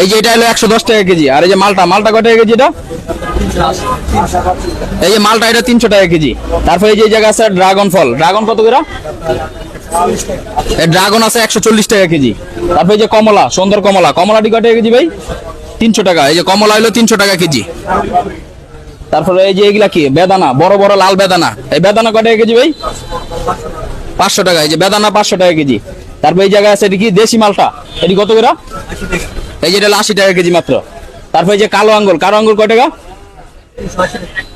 এই যে এটা হলো 110 টাকা কেজি। আর এই যে মালটা, মালটা কত টাকা কেজি এটা? এই যে মালটা এটা 300 টাকা কেজি। তারপরে এই যে জায়গা আছে ড্রাগন ফল, ড্রাগন কত করে? ড্রাগন আছে 140 টাকা কেজি। তারপরে এই যে কমলা, সুন্দর কমলা, কমলাটি কত টাকা কেজি ভাই? 300 টাকা। এই যে কমলা হলো 300 টাকা কেজি। তারপরে এই যে এগুলা কি বেদানা, বড় বড় লাল বেদানা, এই বেদানা কত টাকা কেজি ভাই? 500 টাকা। এই যে বেদানা 500 টাকা কেজি। তারপর এই জায়গায় আছে এটি কি দেশি মালটা, এটি কত করে? এই যে এটা 80 টাকা কেজি মাত্র। তারপর এই যে কালো আঙ্গুর, কালো আঙ্গুর কত টাকা?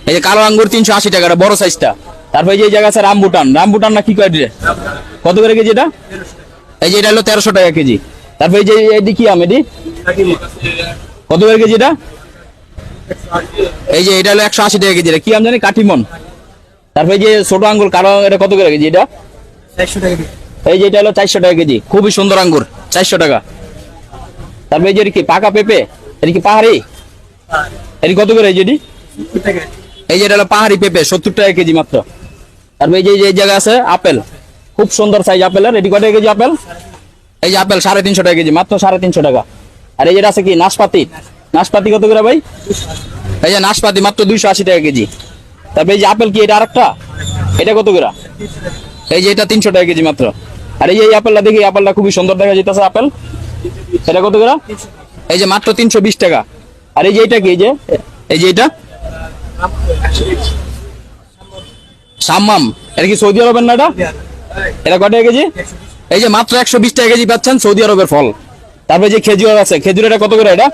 এই যে কালো আঙ্গুর 380 টাকা, বড় সাইজটা। তারপর এই যে জায়গা আছে রামবুটান, রামবুটান না কি কয় রে, কত করে কেজি এটা? এই যে এটা হলো 1300 টাকা কেজি। তারপর এই যে এটি কি আম, এটি কত করে কেজি এটা? এই যে এটা হলো 180 টাকা কেজি। কি আম জানি, কাটিমন। তারপর এই যে ছোট আঙ্গুর কালো, এটা কত করে কেজি এটা? 400 টাকা। এই যে এটা হলো 400 টাকা কেজি, খুবই সুন্দর আঙ্গুর, 400 টাকা। তারপর এই যে কি পাকা পেঁপে, এটি কি পাহাড়ি, এটি কত করে? এই যে এই যে এটা হলো পাহাড়ি পেঁপে, 70 টাকা কেজি মাত্র। তারপর এই যে এই জায়গায় আছে আপেল, খুব সুন্দর সাইজ আপেলের, এটি কত কেজি আপেল? এই যে আপেল 350 টাকা কেজি, মাত্র 350 টাকা। আর এই যেটা আছে কি নাশপাতি, নাশপাতি কত করে ভাই? এই যে নাশপাতি মাত্র 280 টাকা কেজি। তারপর এই যে আপেল কি এটা আরেকটা, এটা কত করে? এই যে এটা 300 টাকা কেজি মাত্র। আর এই যে আপেলটা দেখি, আপেলটা খুবই সুন্দর দেখা যাইতেছে আপেল, এটা কত করে? এই যে মাত্র 320 টাকা। আর এই যে এটা কি, এই যে এটা সাম্মাম, এটা কি সৌদি আরবের না? এটা কত টাকা কেজি? এই যে মাত্র 120 টাকা কেজি পাচ্ছেন সৌদি আরবের ফল। তারপরে যে খেজুর আছে, খেজুর এটা কত করে? এটা